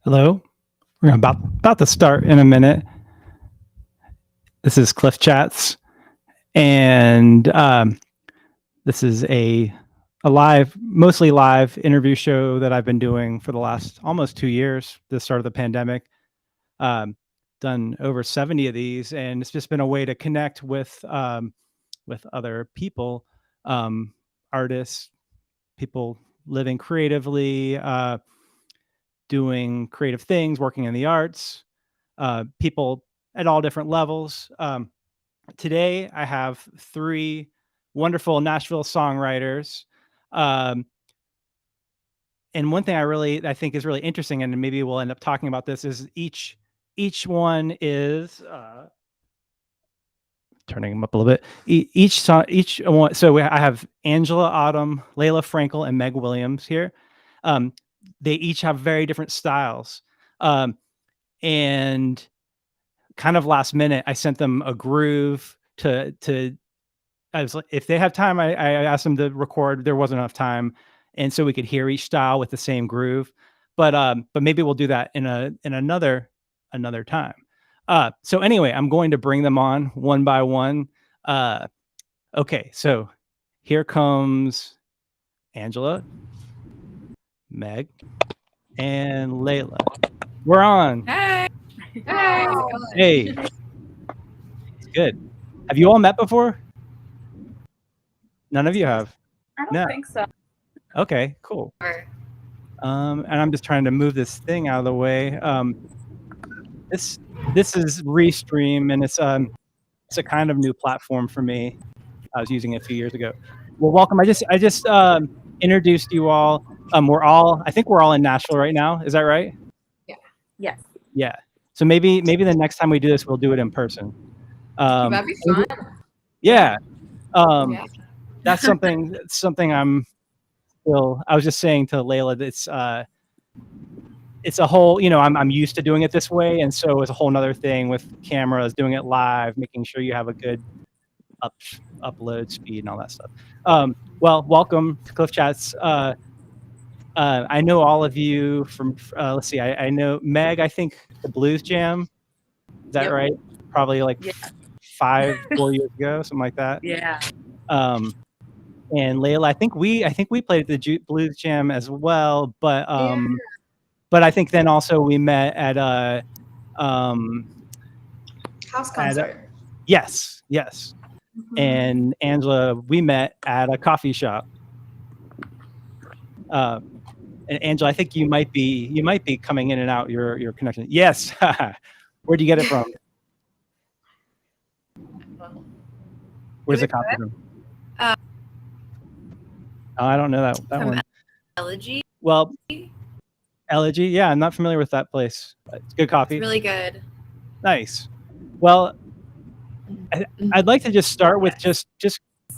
Hello. We're about to start in a minute. This is Clif Chats, and this is a mostly live interview show that I've been doing for the last almost 2 years. The start of the pandemic, done over 70 of these, and it's just been a way to connect with other people, artists, people living creatively. Doing creative things, working in the arts, people at all different levels. Today, I have 3 wonderful Nashville songwriters. Um, and one thing I think is really interesting, and maybe we'll end up talking about this, is each one is turning them up a little bit. Each one. So I have Angela, Autumn, Layla, Frankel, and Meg Williams here. They each have very different styles. And kind of last minute, I sent them a groove to I was like, if they have time, I asked them to record. There wasn't enough time, and so we could hear each style with the same groove. But maybe we'll do that in another time. So anyway, I'm going to bring them on one by one. Okay, so here comes Angela, Meg, and Layla. We're on. Hey. Hey. It's good. Have you all met before? None of you have. I don't think so. Okay, cool. And I'm just trying to move this thing out of the way. This is Restream, and it's a kind of new platform for me. I was using it a few years ago. Well, welcome. I just introduced you all. I think we're all in Nashville right now. Is that right? Yeah. Yes. Yeah. So maybe the next time we do this, we'll do it in person. That'd be fun. Yeah. Yeah. That's something I'm still. I was just saying to Layla that it's a whole. I'm used to doing it this way, and so it's a whole nother thing with cameras, doing it live, making sure you have a good upload speed and all that stuff. Well, welcome to Clif Chats. I know all of you from. Let's see. I know Meg. I think the Blues Jam. Is that right? Probably like 4 years ago, something like that. Yeah. And Layla, I think we played at the Blues Jam as well, but I think then also we met at a house concert. Yes. Mm-hmm. And Angela, we met at a coffee shop. And Angela, I think you might be coming in and out your connection. Yes. Where'd you get it from? Where's the coffee from? I don't know that one. Elegy. Well, Elegy, yeah, I'm not familiar with that place. It's good coffee. It's really good. Nice. Well, I'd like to just start with just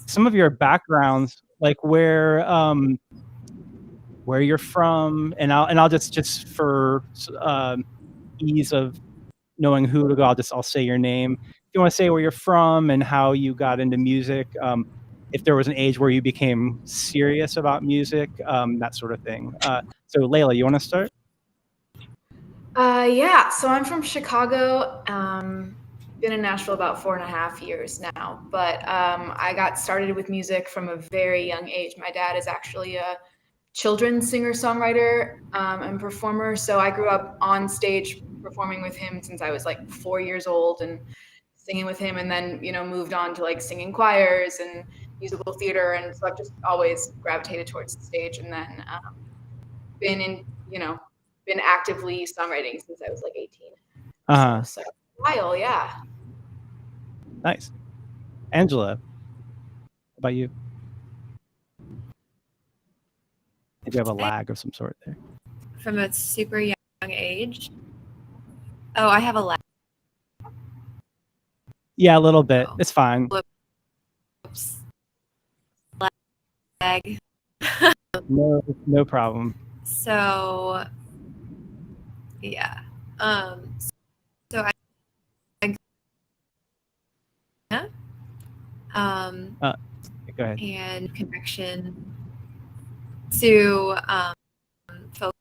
some of your backgrounds, like where you're from, and I'll just for ease of knowing who to go, I'll say your name. If you want to say where you're from and how you got into music, if there was an age where you became serious about music, that sort of thing. So Layla, you want to start? Yeah, so I'm from Chicago. Been in Nashville about 4.5 years now, but I got started with music from a very young age. My dad is actually a children's singer-songwriter and performer, so I grew up on stage performing with him since I was like 4 years old and singing with him, and then moved on to like singing choirs and musical theater, and so I've just always gravitated towards the stage, and then been actively songwriting since I was like 18. So a while, yeah. Nice. Angela, how about you? Did you have a lag of some sort there? From a super young age. Oh, I have a lag. Yeah, a little bit. It's fine. Whoops. Lag. No problem. So, yeah. So go ahead. And connection to folk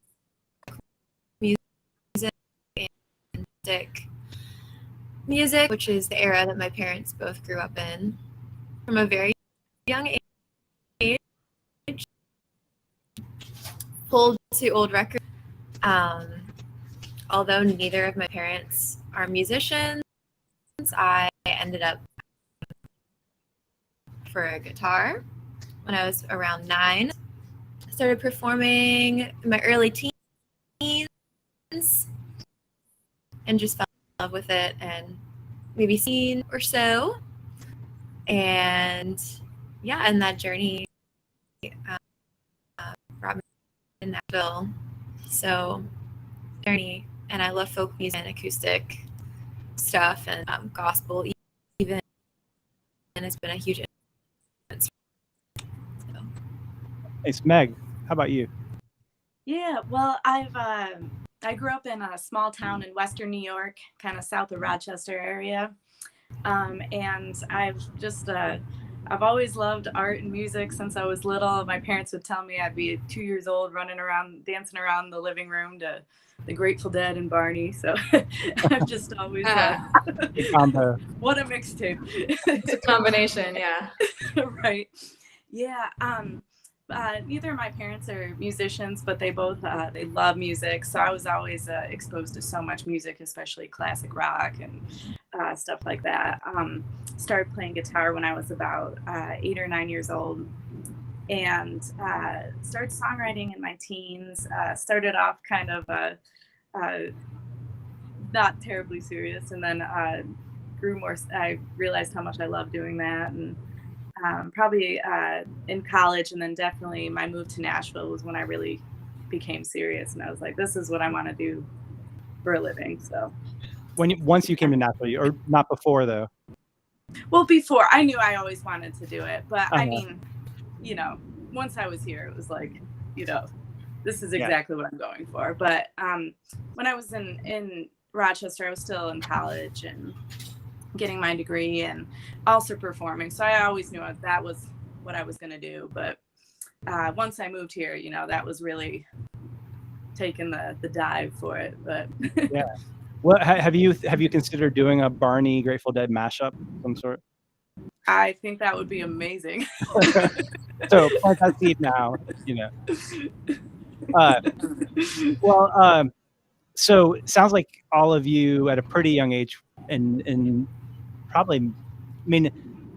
music acoustic music, which is the era that my parents both grew up in. From a very young age, pulled to old records. Although neither of my parents are musicians, I ended up for a guitar when I was around 9. I started performing in my early teens and just fell in love with it, and maybe scene or so. And yeah, and that journey brought me to Nashville. So journey, and I love folk music and acoustic stuff and gospel even, and it's been a huge influence. So. Thanks, Meg. How about you? Yeah, well, I grew up in a small town in Western New York, kind of south of Rochester area, and I've always loved art and music since I was little. My parents would tell me I'd be 2 years old running around, dancing around the living room to the Grateful Dead and Barney. So I've just always combo. What a mixtape. It's a combination, yeah. Right. Yeah. Neither of my parents are musicians, but they both they love music. So I was always exposed to so much music, especially classic rock and stuff like that. Started playing guitar when I was about 8 or 9 years old, and started songwriting in my teens. Started off kind of not terribly serious, and then grew more. I realized how much I loved doing that, and probably in college, and then definitely my move to Nashville was when I really became serious, and I was like, this is what I want to do for a living. So once you came to Nashville, or not before though? Well, before, I knew I always wanted to do it, but I mean, you know, once I was here, it was like, you know, this is exactly what I'm going for. But when I was in Rochester, I was still in college and getting my degree and also performing. So I always knew that was what I was going to do. But once I moved here, you know, that was really taking the dive for it. But yeah. Well, have you considered doing a Barney Grateful Dead mashup of some sort? I think that would be amazing. So plant that seed now, you know. So it sounds like all of you at a pretty young age, and probably, I mean,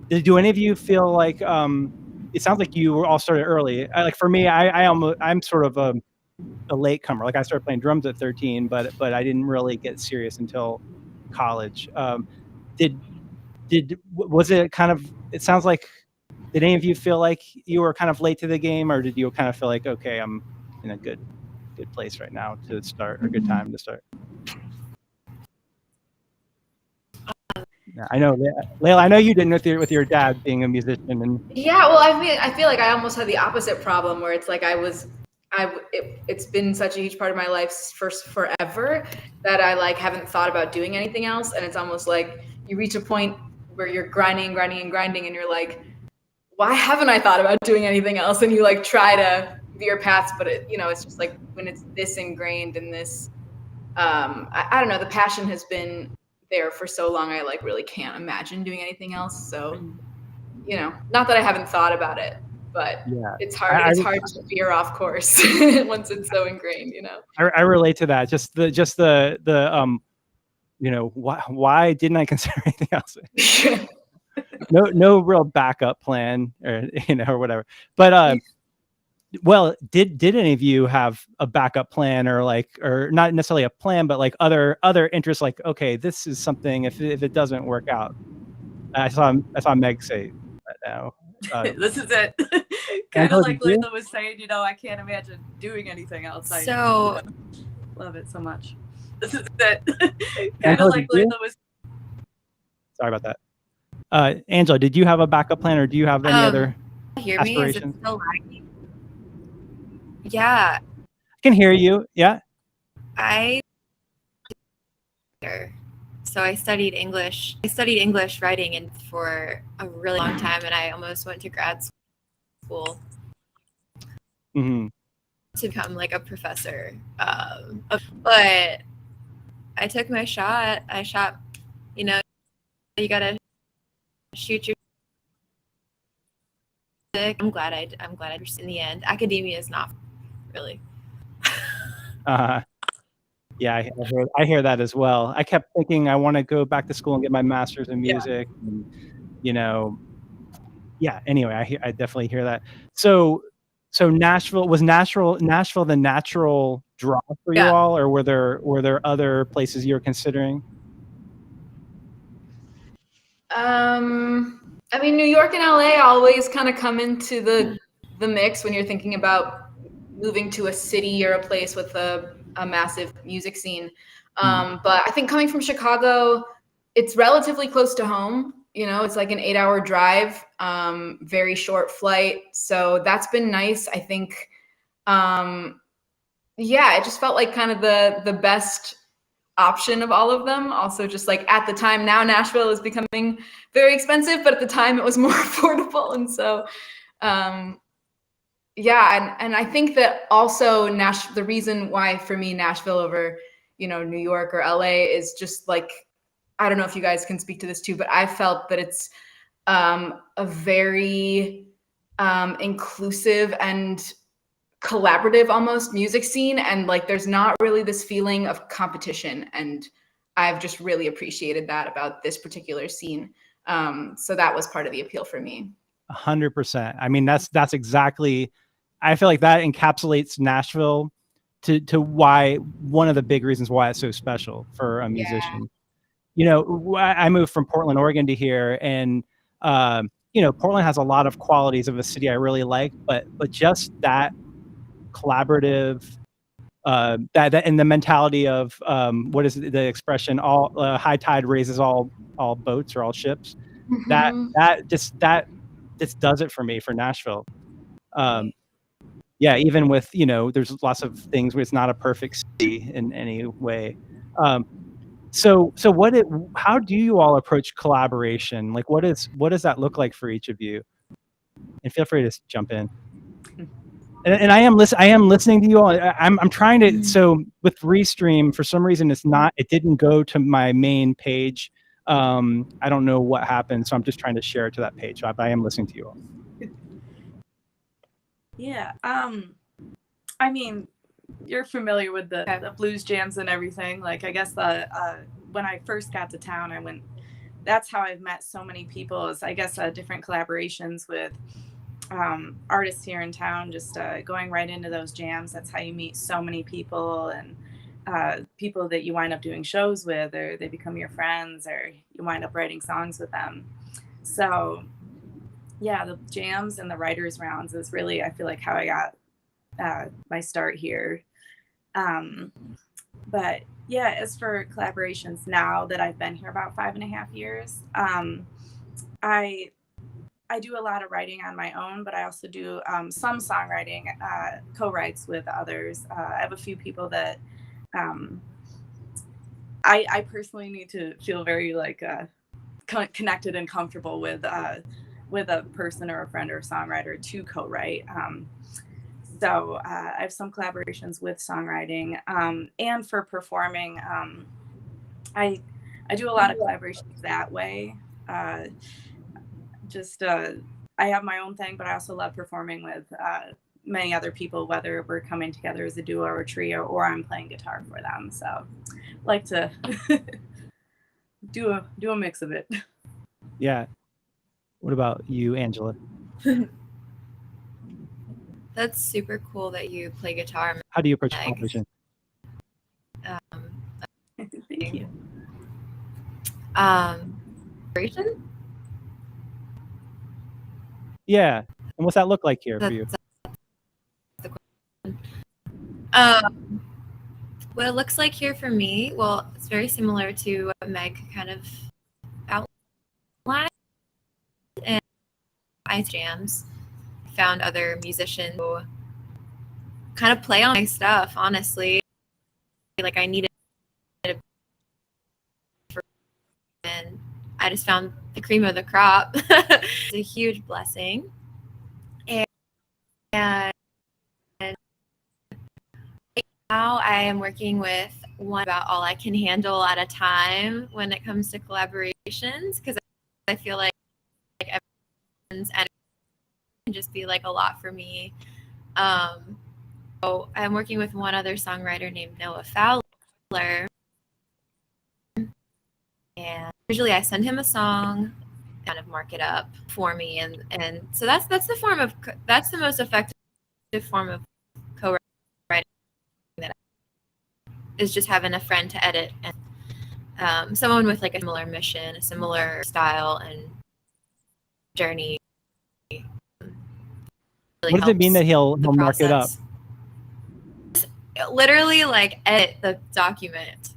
do any of you feel like it sounds like you were all started early? Like for me, I'm sort of a latecomer. Like I started playing drums at 13, but I didn't really get serious until college. Was it kind of? It sounds like. Did any of you feel like you were kind of late to the game, or did you kind of feel like, okay, I'm in a good place right now to start, or a good time to start? Yeah, I know, Layla. I know you didn't with your dad being a musician, and yeah. Well, I mean, I feel like I almost had the opposite problem, where it's like it's been such a huge part of my life forever that I like haven't thought about doing anything else, and it's almost like you reach a point where you're grinding, and you're like, why haven't I thought about doing anything else? And you like try to veer paths, but it's just like when it's this ingrained in this, I don't know, the passion has been there for so long. I like really can't imagine doing anything else. So, not that I haven't thought about it, but it's hard. It's hard to veer off course once it's so ingrained. I relate to that. Just the why didn't I consider anything else? No real backup plan, or whatever. But well, did any of you have a backup plan, or not necessarily a plan, but like other interests? Like, okay, this is something. If it doesn't work out, I saw Meg say that now. This is it. Kind of like Layla was saying, I can't imagine doing anything else. So love it so much. This is it. Kind of like Layla was. Sorry about that. Angela, did you have a backup plan, or do you have any other aspirations? Is it still lagging? Yeah. I can hear you. Yeah. So I studied English. I studied English writing for a really long time, and I almost went to grad school to become like a professor. But I took my shot. I shot, you know, you gotta shoot your stick. I'm glad I in the end. Academia is not really. Yeah, I hear that as well. I kept thinking I want to go back to school and get my master's in music. And, you know, yeah. Anyway, I definitely hear that. So Nashville was Nashville the natural draw for you all, or were there other places you were considering? I mean, New York and LA always kind of come into the mix when you're thinking about moving to a city or a place with a massive music scene. But I think coming from Chicago, it's relatively close to home. You know, it's like an 8-hour drive, very short flight. So that's been nice. I think, yeah, it just felt like kind of the best option of all of them. Also, just like at the time, now Nashville is becoming very expensive, but at the time it was more affordable. And so, yeah, and I think that also the reason why for me Nashville over, you know, New York or LA is just like, I don't know if you guys can speak to this too, but I felt that it's a very inclusive and collaborative almost music scene, and like there's not really this feeling of competition, and I've just really appreciated that about this particular scene. So that was part of the appeal for me. 100%. I mean, that's exactly, I feel like that encapsulates Nashville to why, one of the big reasons why it's so special for a musician. You know, I moved from Portland, Oregon to here, and you know, Portland has a lot of qualities of a city I really like, but just that collaborative, that and the mentality of what is the expression, all high tide raises all boats or all ships. That just does it for me for Nashville. Yeah, even with, you know, there's lots of things where it's not a perfect city in any way. So how do you all approach collaboration? Like, what does that look like for each of you? And feel free to jump in. And I am listening to you all. I'm trying to. So with Restream, for some reason, it didn't go to my main page. I don't know what happened, so I'm just trying to share it to that page. But I am listening to you all. Yeah. I mean, you're familiar with the blues jams and everything. Like, I guess when I first got to town, that's how I've met so many people, is I guess different collaborations with artists here in town, just going right into those jams. That's how you meet so many people, and people that you wind up doing shows with, or they become your friends, or you wind up writing songs with them. So yeah, the jams and the writers rounds is really, I feel like, how I got my start here. But yeah, as for collaborations, now that I've been here about 5.5 years, I do a lot of writing on my own, but I also do some songwriting, co-writes with others. I have a few people that I personally need to feel very like connected and comfortable with a person or a friend or a songwriter to co-write. So I have some collaborations with songwriting, and for performing, I do a lot of collaborations that way. I have my own thing, but I also love performing with many other people, whether we're coming together as a duo or a trio, or I'm playing guitar for them. So like to do a mix of it. Yeah. What about you, Angela? That's super cool that you play guitar. How do you approach collaboration? Thank you. Collaboration? Yeah. And what's that look like here for you? What it looks like here for me, well, it's very similar to what Meg kind of outlined. And I jams, found other musicians who kind of play on my stuff, honestly. Like, I needed and I just found the cream of the crop. It's a huge blessing. And now I am working with one about all I can handle at a time when it comes to collaborations, because I feel like everyone's energy can just be like a lot for me. So I'm working with one other songwriter named Noah Fowler, and usually I send him a song, kind of mark it up for me, and so that's the most effective form of co-writing, that is just having a friend to edit, and someone with like a similar mission, a similar style and journey. Really what does it mean that he'll mark it up? Literally, like, edit the document,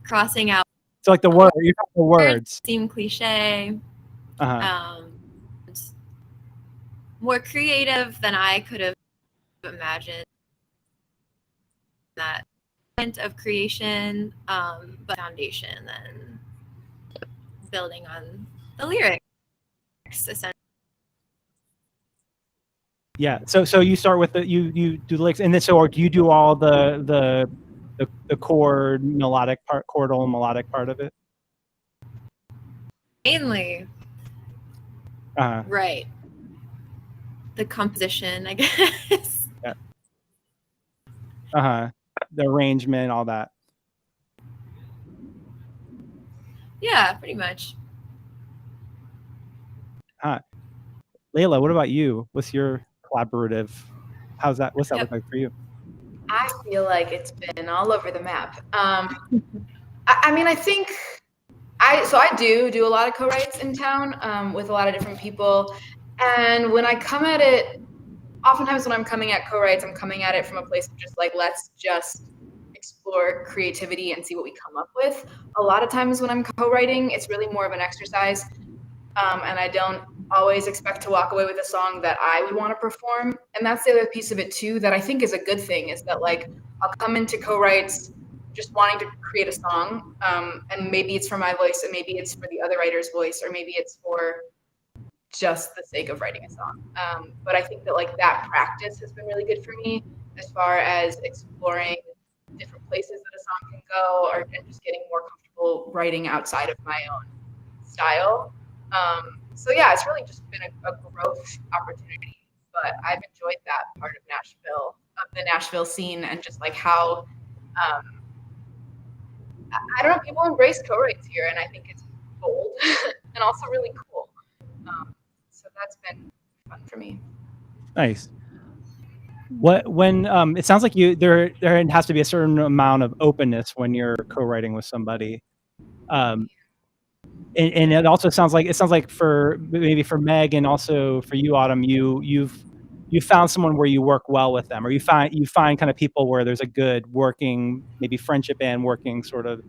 crossing out. So like the word, you got the words. Seem cliche. Uh-huh. More creative than I could have imagined. That point of creation, but foundation, then building on the lyrics, essentially. Yeah. So you start with you do the lyrics, and then or do you do all the chord melodic part, chordal and melodic part of it? Mainly. Right. The composition, I guess. Yeah. The arrangement, all that. Yeah, pretty much. Layla, what about you? What's your collaborative? What's that look like for you? I feel like it's been all over the map. I mean, I think I do a lot of co-writes in town with a lot of different people. And when I come at it, oftentimes when I'm coming at co-writes, I'm coming at it from a place of just like, let's just explore creativity and see what we come up with. A lot of times when I'm co-writing, it's really more of an exercise. And I don't always expect to walk away with a song that I would want to perform. And that's the other piece of it too, that I think is a good thing, is that like, I'll come into co-writes just wanting to create a song. And maybe it's for my voice, and maybe it's for the other writer's voice, or maybe it's for just the sake of writing a song. But I think that like that practice has been really good for me as far as exploring different places that a song can go, and just getting more comfortable writing outside of my own style. So yeah, it's really just been a growth opportunity, but I've enjoyed that part of Nashville, of the Nashville scene, and just like how, I don't know, people embrace co-writes here, and I think it's bold and also really cool. So that's been fun for me. Nice. When it sounds like there has to be a certain amount of openness when you're co-writing with somebody. And it also sounds like for Meg, and also for you, Autumn, you found someone where you work well with them, or you find kind of people where there's a good working, maybe friendship and working sort of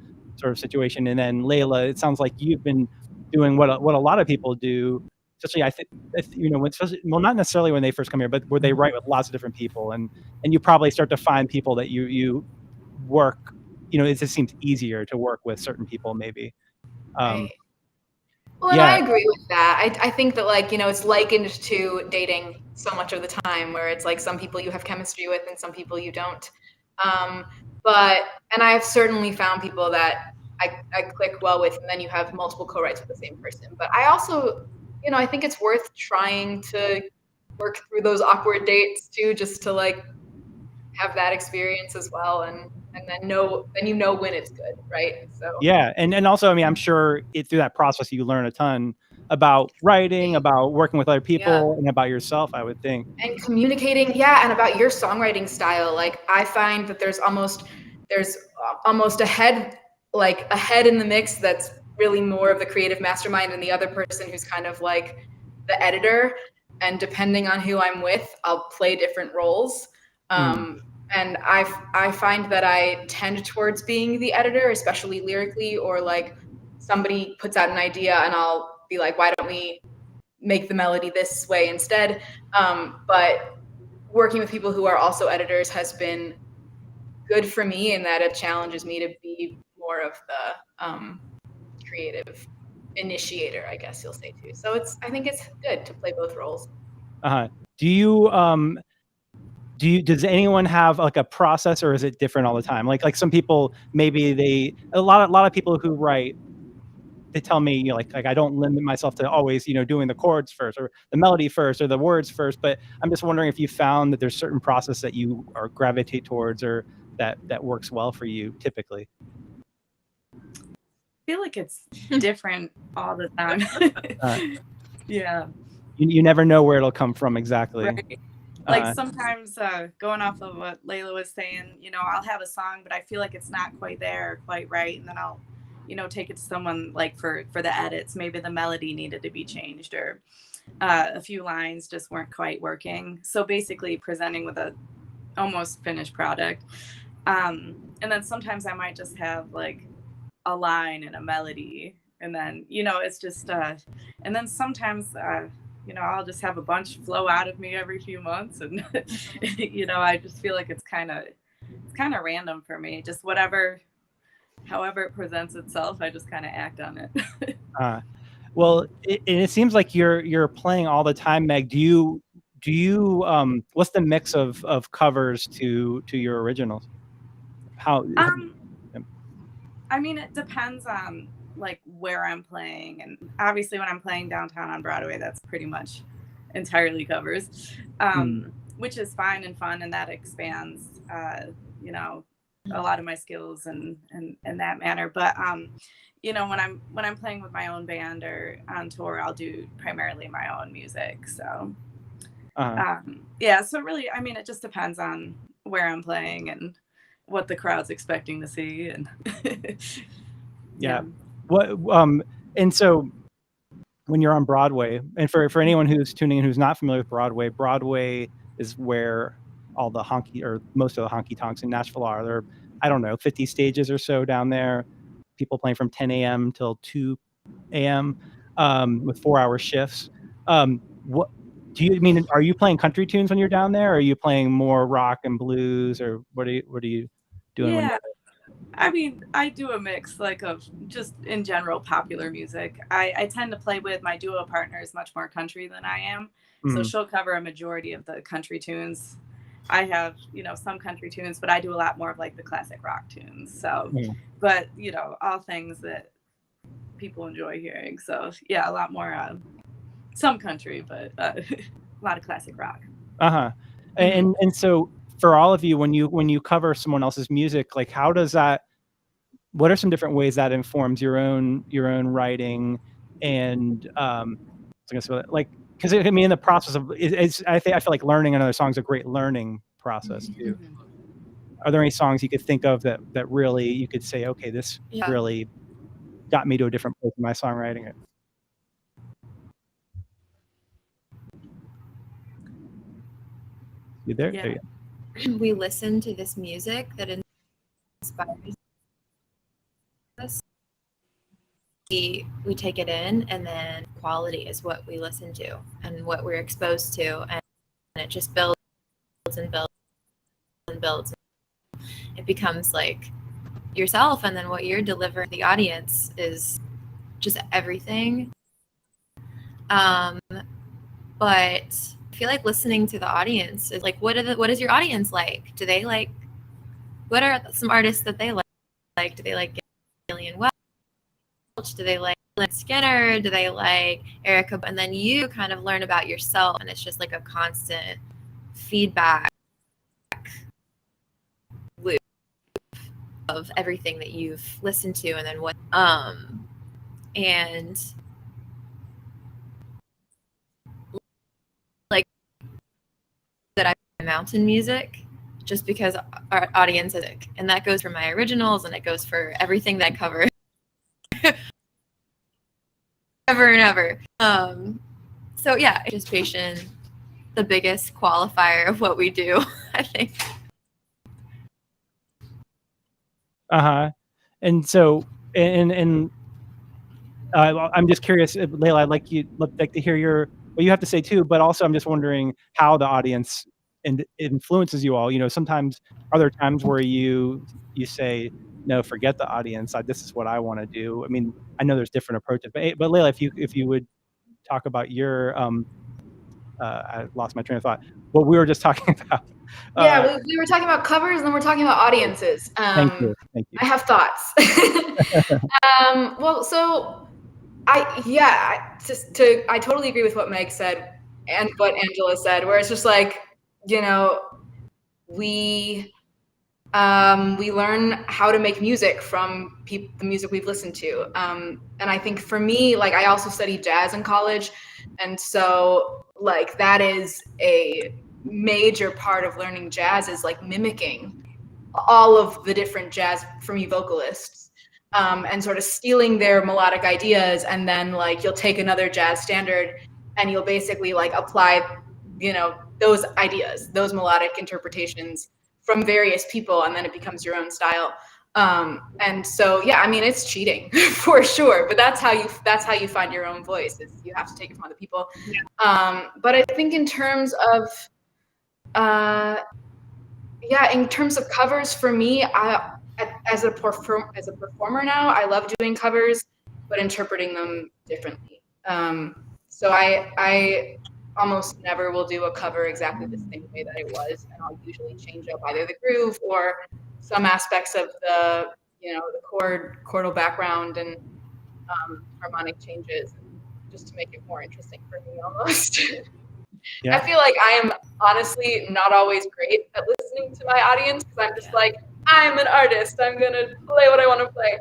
situation. And then Layla, it sounds like you've been doing what a lot of people do, especially I think, not necessarily when they first come here, but where they write with lots of different people, and you probably start to find people that you work, it just seems easier to work with certain people maybe. Right. Well, and I agree with that. I think that like, it's likened to dating so much of the time, where it's like some people you have chemistry with and some people you don't. And I've certainly found people that I click well with, and then you have multiple co-writes with the same person. But I also, I think it's worth trying to work through those awkward dates too, just to like have that experience as well, and then when it's good, right? So yeah, and also, I mean, I'm sure through that process you learn a ton about writing, about working with other people, and about yourself, I would think, and communicating, and about your songwriting style. Like I find that there's almost a head in the mix that's really more of the creative mastermind, and the other person who's kind of like the editor. And depending on who I'm with, I'll play different roles. And I find that I tend towards being the editor, especially lyrically, or like somebody puts out an idea and I'll be like, why don't we make the melody this way instead? But working with people who are also editors has been good for me, in that it challenges me to be more of the creative initiator, I guess you'll say too. So I think it's good to play both roles. Do does anyone have like a process, or is it different all the time? Like some people, maybe a lot of people who write, they tell me, you know, like I don't limit myself to always, you know, doing the chords first or the melody first or the words first, but I'm just wondering if you found that there's certain process that you are gravitate towards or that works well for you typically. I feel like it's different all the time. Yeah. You never know where it'll come from exactly. Right. Like sometimes going off of what Layla was saying, you know, I'll have a song, but I feel like it's not quite there or quite right. And then I'll, you know, take it to someone like for the edits. Maybe the melody needed to be changed or a few lines just weren't quite working. So basically presenting with a almost finished product. And then sometimes I might just have like a line and a melody. And then, you know, it's just, and then sometimes, you know, I'll just have a bunch flow out of me every few months. And, you know, I just feel like it's kind of random for me. Just however it presents itself, I just kind of act on it. Well, it seems like you're playing all the time, Meg. Do you what's the mix of covers to your originals? How? I mean, it depends on like where I'm playing, and obviously when I'm playing downtown on Broadway, that's pretty much entirely covers, which is fine and fun, and that expands you know, a lot of my skills and in that manner. But you know, when I'm playing with my own band or on tour, I'll do primarily my own music. So yeah, so really, I mean, it just depends on where I'm playing and what the crowd's expecting to see. And yeah. What and so when you're on Broadway, and for anyone who's tuning in who's not familiar with Broadway is where all the most of the honky tonks in Nashville are. There are, I don't know, 50 stages or so down there. People playing from 10 a.m. till 2 a.m. With 4-hour shifts. What do you mean? Are you playing country tunes when you're down there? Or are you playing more rock and blues, or what are you doing? Yeah. I mean, I do a mix like of just in general popular music. I tend to play with my duo partner is much more country than I am. So she'll cover a majority of the country tunes. I have, you know, some country tunes, but I do a lot more of like the classic rock tunes. So, but you know, all things that people enjoy hearing. So yeah, a lot more, some country, but a lot of classic rock. And so for all of you, when you cover someone else's music, like how does that? What are some different ways that informs your own writing? And like, because I mean, in the process of I feel like learning another song is a great learning process too. Are there any songs you could think of that really you could say, okay, this really got me to a different place in my songwriting? You there? Yeah. There you go. We listen to this music that inspires us. We take it in, and then quality is what we listen to and what we're exposed to, and it just builds and builds and builds. It becomes like yourself, and then what you're delivering to the audience is just everything. But I feel like listening to the audience is like, what is your audience like? Do they like, what are some artists that they like? Do they like Gillian Welch? Do they like Lynn Skinner? Do they like Erica? And then you kind of learn about yourself, and it's just like a constant feedback loop of everything that you've listened to, and then what and like that I mountain music just because our audience is, and that goes for my originals, and it goes for everything that I cover ever and ever. So yeah, participation, the biggest qualifier of what we do, I think. And so, and I'm just curious, Layla, I'd like to hear what you have to say too, but also I'm just wondering how the audience influences you all. You know, sometimes are there times where you say, no, forget the audience. This is what I want to do. I mean, I know there's different approaches, but Layla, if you would talk about your, I lost my train of thought. What we were just talking about. Yeah, we were talking about covers, and then we're talking about audiences. Thank you. I have thoughts. Well, so I totally agree with what Meg said and what Angela said, where it's just like, you know, we learn how to make music from the music we've listened to. And I think for me, like, I also studied jazz in college. And so, like, that is a major part of learning jazz, is like mimicking all of the different jazz for me vocalists, and sort of stealing their melodic ideas. And then, like, you'll take another jazz standard and you'll basically like apply, you know, those ideas, those melodic interpretations from various people, and then it becomes your own style. And so, yeah, I mean, it's cheating for sure, but that's how you find your own voice, is you have to take it from other people. But I think in terms of in terms of covers, for me, as a performer now, I love doing covers, but interpreting them differently. So I almost never will do a cover exactly the same way that it was, and I'll usually change up either the groove or some aspects of the chordal background and harmonic changes, just to make it more interesting for me almost. Yeah. I feel like I am honestly not always great at listening to my audience, because I'm just like, I'm an artist, I'm gonna play what I want to play,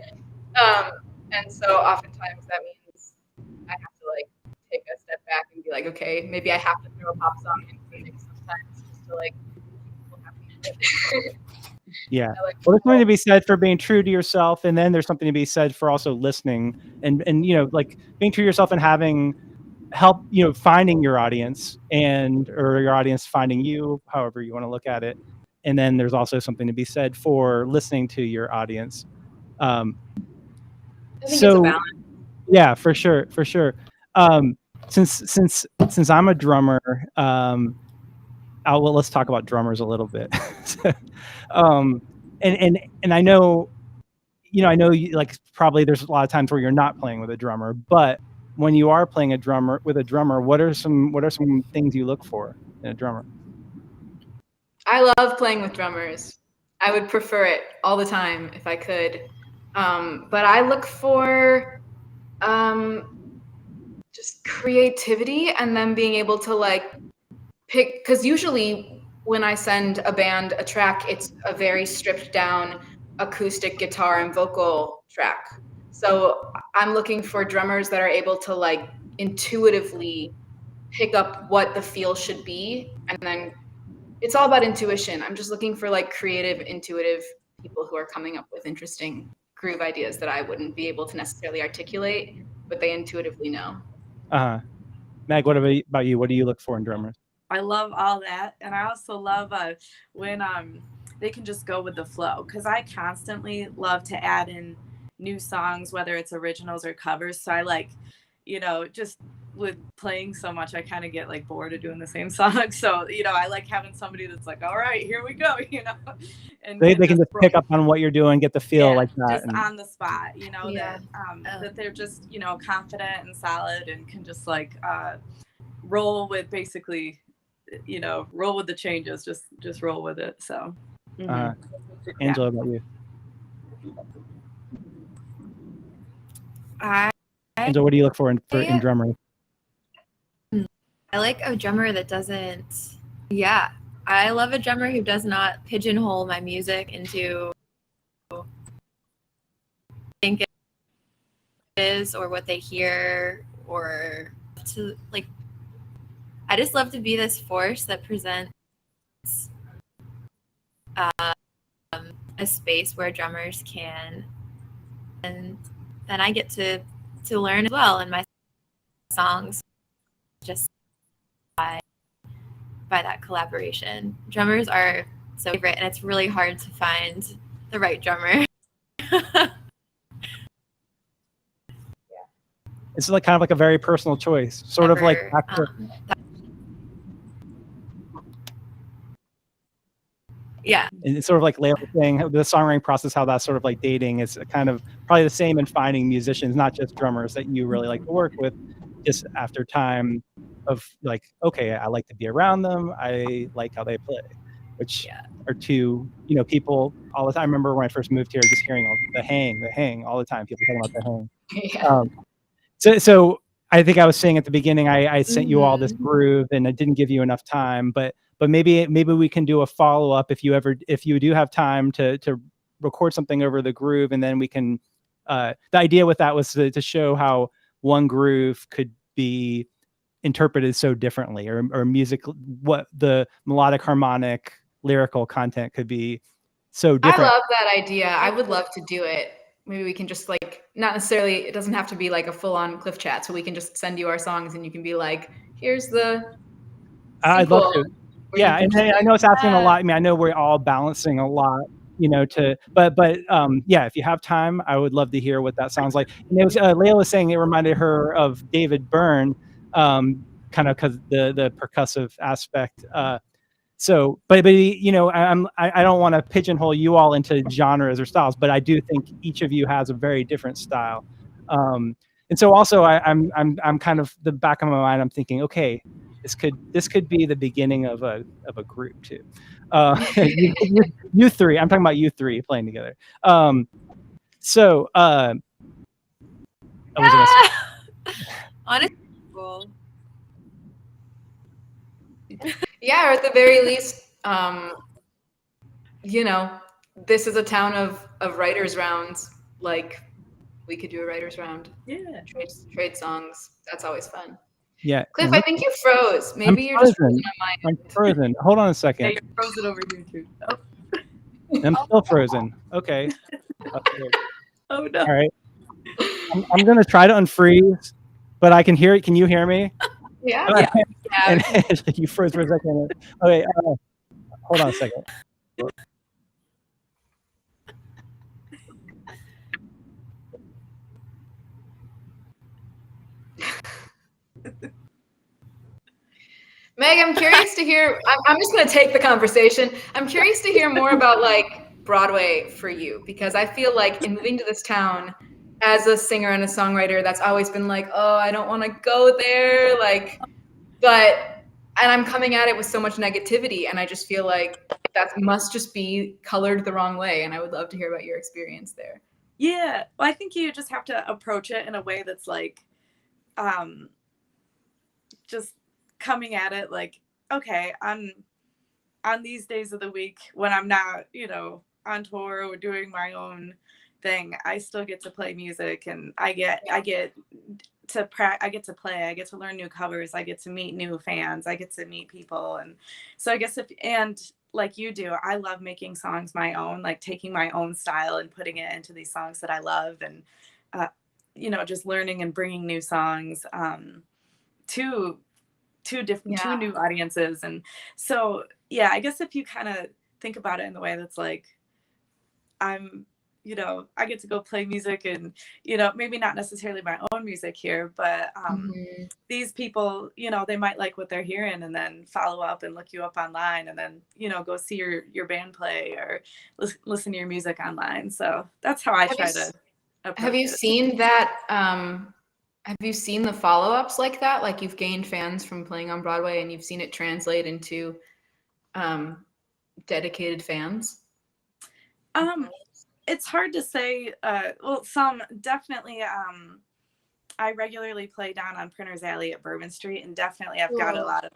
and so oftentimes that means I have to like take a step back and be like, okay, maybe I have to throw a pop song into the mix sometimes, just to like keep people happy. Yeah. Well, there's something to be said for being true to yourself, and then there's something to be said for also listening and you know, like being true to yourself and having help, you know, finding your audience, or your audience finding you, however you want to look at it. And then there's also something to be said for listening to your audience. I think it's a balance. Yeah, for sure. Since I'm a drummer, let's talk about drummers a little bit. And I know, you know, like probably there's a lot of times where you're not playing with a drummer, but when you are playing with a drummer, what are some things you look for in a drummer? I love playing with drummers. I would prefer it all the time if I could. But I look for just creativity, and then being able to like pick, because usually when I send a band a track, it's a very stripped down acoustic guitar and vocal track. So I'm looking for drummers that are able to like intuitively pick up what the feel should be, and then it's all about intuition. I'm just looking for like creative, intuitive people who are coming up with interesting groove ideas that I wouldn't be able to necessarily articulate, but they intuitively know. Meg, what about you? What do you look for in drummers? I love all that, and I also love when they can just go with the flow, because I constantly love to add in new songs, whether it's originals or covers. So I like, you know, just with playing so much, I kind of get like bored of doing the same song. So, you know, I like having somebody that's like, all right, here we go, you know, and they can just pick up on what you're doing, get the feel like that. Just on the spot, you know, that they're just, you know, confident and solid, and can just like roll with basically, you know, roll with the changes, just roll with it. So Angela, about you? Angela, what do you look for in drummers? I like a drummer that doesn't, I love a drummer who does not pigeonhole my music into think it is or what they hear, or to like, I just love to be this force that presents a space where drummers can, and then I get to learn as well in my songs, just by that collaboration. Drummers are so favorite, and it's really hard to find the right drummer. It's like kind of like a very personal choice, sort of like and it's sort of like Layla saying, the songwriting process, how that's sort of like dating. It's kind of probably the same in finding musicians, not just drummers that you really like to work with, just after time of like, okay, I like to be around them, I like how they play. which are two, people all the time. I remember when I first moved here, just hearing the hang all the time. People talking about the hang. Yeah. So I think I was saying at the beginning, I sent you all this groove and I didn't give you enough time, but maybe we can do a follow up if you do have time to record something over the groove, and then we can. The idea with that was to show how one groove could be interpreted so differently, or music, what the melodic, harmonic, lyrical content could be so different. I love that idea. I would love to do it. Maybe we can just not necessarily, it doesn't have to be like a full on Clif chat. So we can just send you our songs and you can be like, here's the I'd love to. Yeah. And I know it's asking a lot. I mean, I know we're all balancing a lot, but yeah, if you have time, I would love to hear what that sounds like. And it was, Layla was saying it reminded her of David Byrne, kind of because the percussive aspect. So, but I don't want to pigeonhole you all into genres or styles, but I do think each of you has a very different style. And so also I'm kind of, the back of my mind, I'm thinking, okay, this could be the beginning of a group too. You three, I'm talking about you three playing together. So what was I gonna say? Honestly, cool. Yeah, or at the very least, this is a town of writers rounds. Like, we could do a writers round. Yeah. Trade songs. That's always fun. Yeah. Cliff, I think you froze. Maybe you're just frozen on my end. I'm frozen. Hold on a second. Yeah, you're frozen over here too. Oh. I'm still frozen. Okay. Oh no. All right. I'm gonna try to unfreeze, but I can hear it. Can you hear me? Yeah. And you froze for a second. Okay. Hold on a second. Meg, I'm curious to hear. I'm just going to take the conversation. I'm curious to hear more about Broadway for you, because I feel like in moving to this town as a singer and a songwriter, that's always been oh, I don't want to go there. And I'm coming at it with so much negativity, and I just feel like that must just be colored the wrong way. And I would love to hear about your experience there. Yeah, well, I think you just have to approach it in a way that's just coming at it okay, on these days of the week when I'm not, on tour or doing my own thing, I still get to play music, and I get to play, I get to learn new covers, I get to meet new fans, I get to meet people. And so I guess like you do, I love making songs my own, taking my own style and putting it into these songs that I love, and just learning and bringing new songs to two new audiences. And so yeah, I guess if you kind of think about it in the way that's I'm I get to go play music, and maybe not necessarily my own music here, but these people, they might like what they're hearing, and then follow up and look you up online, and then go see your band play or listen to your music online. So that's how I try to approach Have you it. seen that? Have you seen the follow-ups like that? You've gained fans from playing on Broadway, and you've seen it translate into dedicated fans? It's hard to say. Well, some definitely. I regularly play down on Printers Alley at Bourbon Street, and definitely I've got a lot of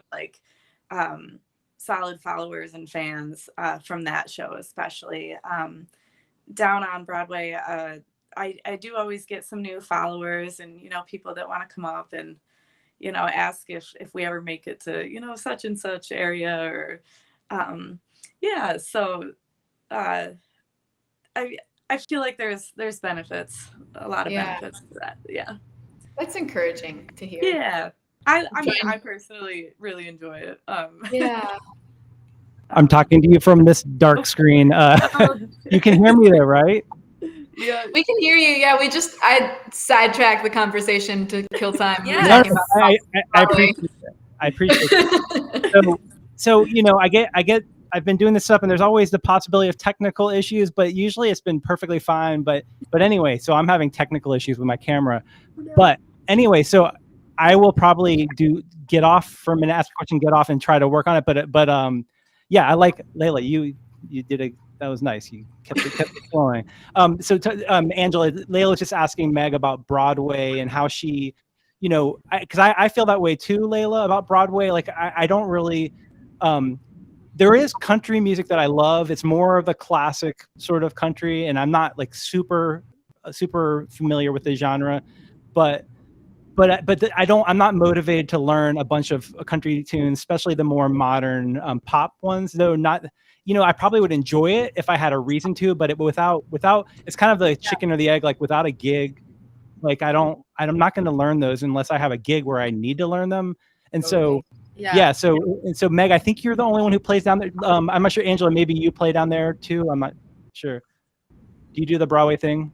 solid followers and fans from that show, especially. Down on Broadway, I do always get some new followers, and people that want to come up and ask if we ever make it to such and such area, or yeah. So I feel like there's benefits, a lot of benefits to that. Yeah, that's encouraging to hear. Yeah, I personally really enjoy it. Yeah. I'm talking to you from this dark screen. You can hear me there, right? Yeah, we can hear you. Yeah, I sidetracked the conversation to kill time. Yeah, I appreciate it. I appreciate it. So I've been doing this stuff, and there's always the possibility of technical issues, but usually it's been perfectly fine. But anyway, so I'm having technical issues with my camera. But anyway, so I will probably get off for a minute, ask a question, get off, and try to work on it. But yeah, I like Layla. You did that was nice. You kept it flowing. Angela, Layla's just asking Meg about Broadway and how she, because I feel that way too, Layla, about Broadway. Like I don't really. There is country music that I love. It's more of the classic sort of country, and I'm not like super familiar with the genre, but I'm not motivated to learn a bunch of country tunes, especially the more modern pop ones. Though not, I probably would enjoy it if I had a reason to, but without, it's kind of the chicken or the egg. Like without a gig, like I'm not going to learn those unless I have a gig where I need to learn them. And so, yeah. So Meg, I think you're the only one who plays down there. I'm not sure, Angela, maybe you play down there too. I'm not sure. Do you do the Broadway thing?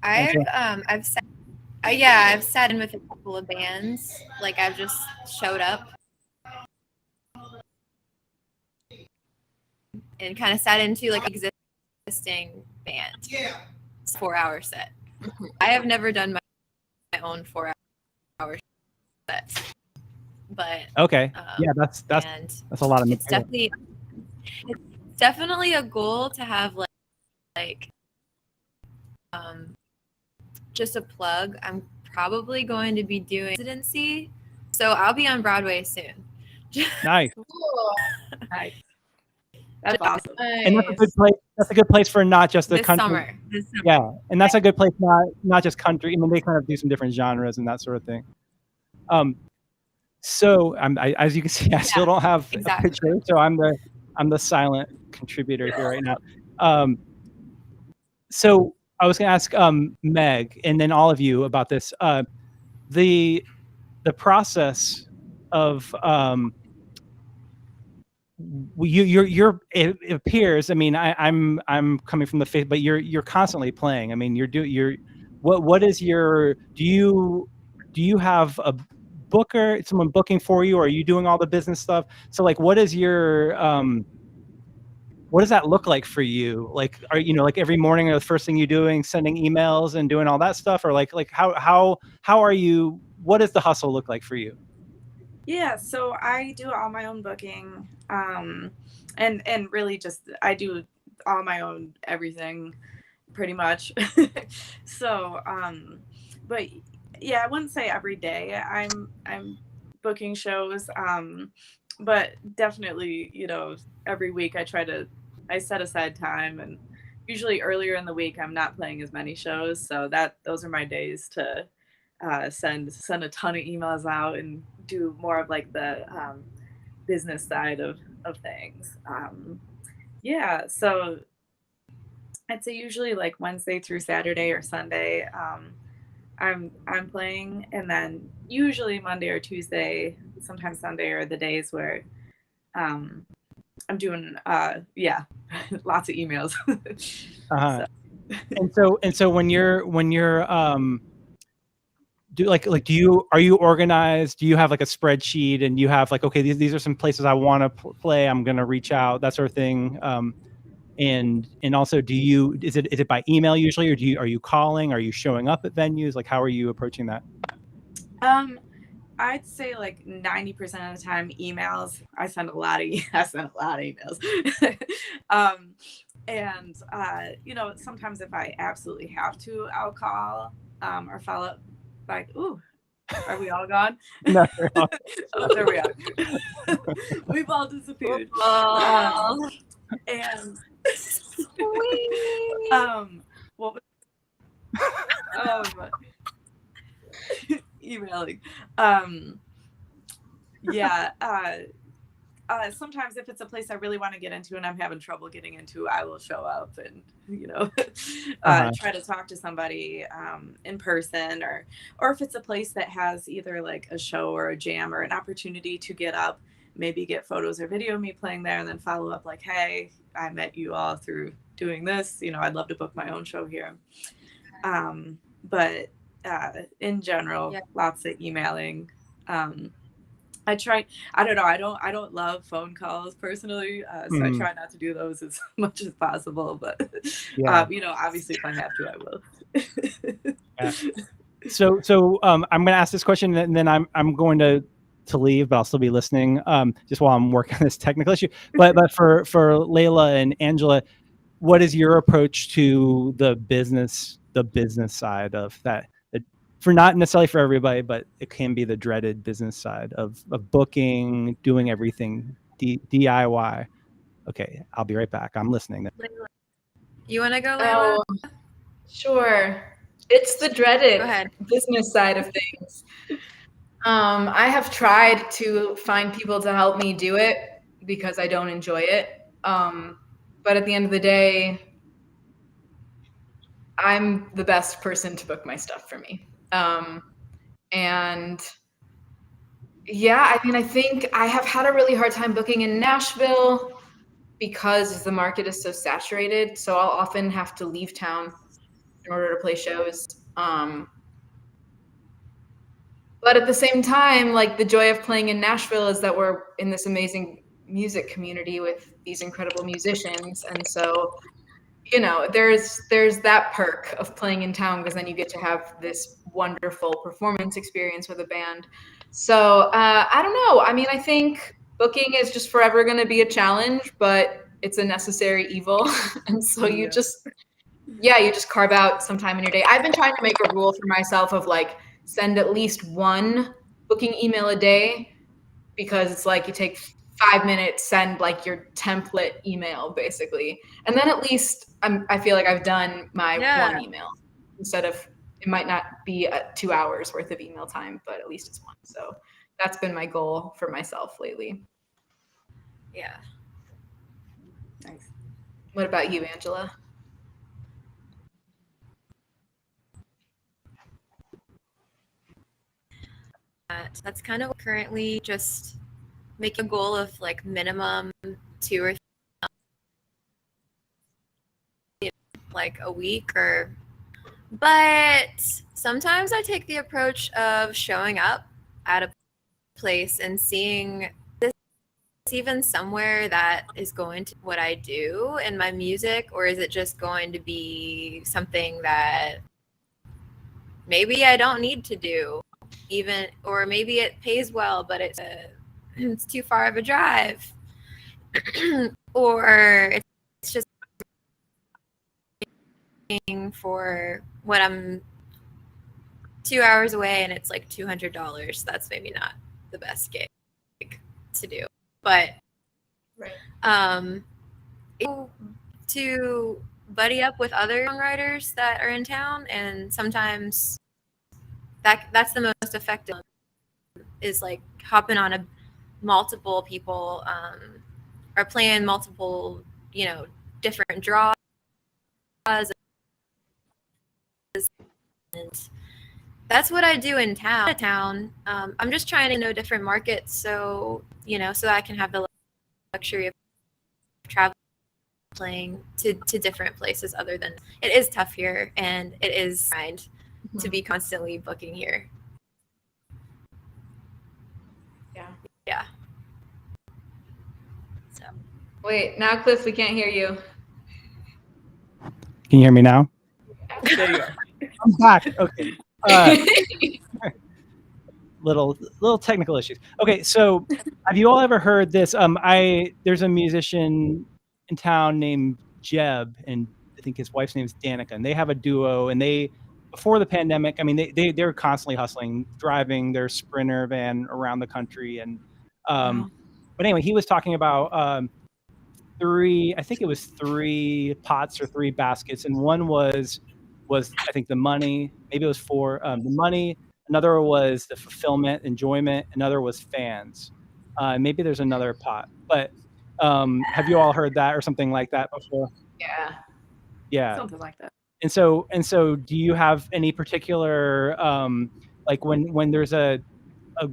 I've sat in with a couple of bands. Like I've just showed up and kind of sat into like existing band. Yeah. 4-hour set. I have never done my own 4-hour set. But okay. Yeah, that's a lot of material. It's definitely a goal to have like just a plug. I'm probably going to be doing residency, so I'll be on Broadway soon. Nice. Nice. That's awesome. And that's a good place. That's a good place for not just the country. This summer. Yeah, and that's a good place not just country. I mean, they kind of do some different genres and that sort of thing. So as you can see, I still don't have a picture, so I'm the silent contributor here right now. So I was going to ask Meg and then all of you about this. The process of it appears. I mean, I'm coming from the faith, but you're constantly playing. I mean, what is your? Do you have a booker, someone booking for you, or are you doing all the business stuff? So like, what is your what does that look like for you? Like, are like every morning or the first thing you're doing, sending emails and doing all that stuff, or like how are you? What does the hustle look like for you? Yeah, so I do all my own booking, and really just I do all my own everything, pretty much. So, but yeah, I wouldn't say every day I'm booking shows, but definitely every week I set aside time, and usually earlier in the week I'm not playing as many shows, so those are my days to send a ton of emails out and do more of like the business side of things. Yeah, so I'd say usually like Wednesday through Saturday or Sunday I'm playing, and then usually Monday or Tuesday, sometimes Sunday, are the days where I'm doing lots of emails. And so when you're are you organized? Do you have like a spreadsheet and you have like, okay, these are some places I want to play, I'm going to reach out, that sort of thing? And also, is it by email usually, or are you calling? Are you showing up at venues? Like, how are you approaching that? I'd say like 90% of the time emails. I send a lot of emails. And sometimes if I absolutely have to, I'll call or follow up like, ooh, are we all gone? No, oh, there we are. We've all disappeared. And what was emailing. Sometimes if it's a place I really want to get into and I'm having trouble getting into, I will show up and try to talk to somebody in person, or if it's a place that has either like a show or a jam or an opportunity to get up, maybe get photos or video of me playing there, and then follow up like, hey, I met you all through doing this, I'd love to book my own show here. But in general, lots of emailing. I don't love phone calls personally, so I try not to do those as much as possible, but obviously if I have to, I will. So I'm going to ask this question, and then I'm going to to leave, but I'll still be listening just while I'm working on this technical issue. But for Layla and Angela, what is your approach to the business side of that? For not necessarily for everybody, but it can be the dreaded business side of booking, doing everything DIY. Okay, I'll be right back. I'm listening. You want to go, Layla? Oh, sure. It's the dreaded Go ahead. business side of things. I have tried to find people to help me do it because I don't enjoy it. But at the end of the day, I'm the best person to book my stuff for me. And yeah, I mean, I think I have had a really hard time booking in Nashville because the market is so saturated. So I'll often have to leave town in order to play shows. But at the same time, like the joy of playing in Nashville is that we're in this amazing music community with these incredible musicians. And so, you know, there's that perk of playing in town because then you get to have this wonderful performance experience with a band. So I don't know. I mean, I think booking is just forever going to be a challenge, but it's a necessary evil. And so you just carve out some time in your day. I've been trying to make a rule for myself of like send at least one booking email a day, because it's like you take 5 minutes, send like your template email basically. And then at least I feel like I've done my one email instead of, it might not be 2 hours worth of email time, but at least it's one. So that's been my goal for myself lately. Yeah. Nice. What about you, Angela? That's kind of currently just make a goal of like minimum 2 or 3 like a week, but sometimes I take the approach of showing up at a place and seeing this even somewhere that is going to what I do in my music, or is it just going to be something that maybe I don't need to do even, or maybe it pays well, but it's too far of a drive, or it's just for what I'm 2 hours away and it's like $200. That's maybe not the best gig to do, but to buddy up with other songwriters that are in town, and sometimes that's the most effective, is like hopping on multiple people are playing multiple, you know, different draws, and that's what I do in town. I'm just trying to know different markets, so you know, so I can have the luxury of traveling to different places. Other than, it is tough here, and it is grind to be constantly booking here. Yeah. So. Wait, now Cliff, we can't hear you. Can you hear me now? There you are. I'm back. Okay. Little technical issues. Okay, so have you all ever heard this? There's a musician in town named Jeb, and I think his wife's name is Danica, and they have a duo, and before the pandemic, I mean, they're constantly hustling, driving their Sprinter van around the country, and but anyway, he was talking about 3 pots or 3 baskets, and one was I think the money, maybe it was 4, the money, another was the fulfillment, enjoyment, another was fans. Maybe there's another pot, but have you all heard that or something like that before? Yeah, Something like that. And so do you have any particular like when there's a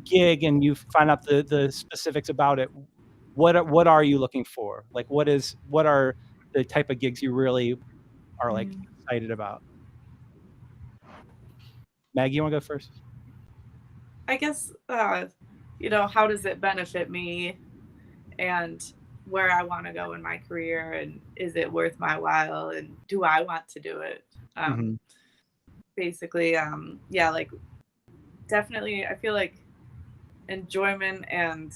gig and you find out the specifics about it, what are you looking for? Like what are the type of gigs you really are like excited about? Maggie, you want to go first? I guess you know, how does it benefit me and where I want to go in my career, and is it worth my while, and do I want to do it? Basically, yeah, like definitely I feel like enjoyment and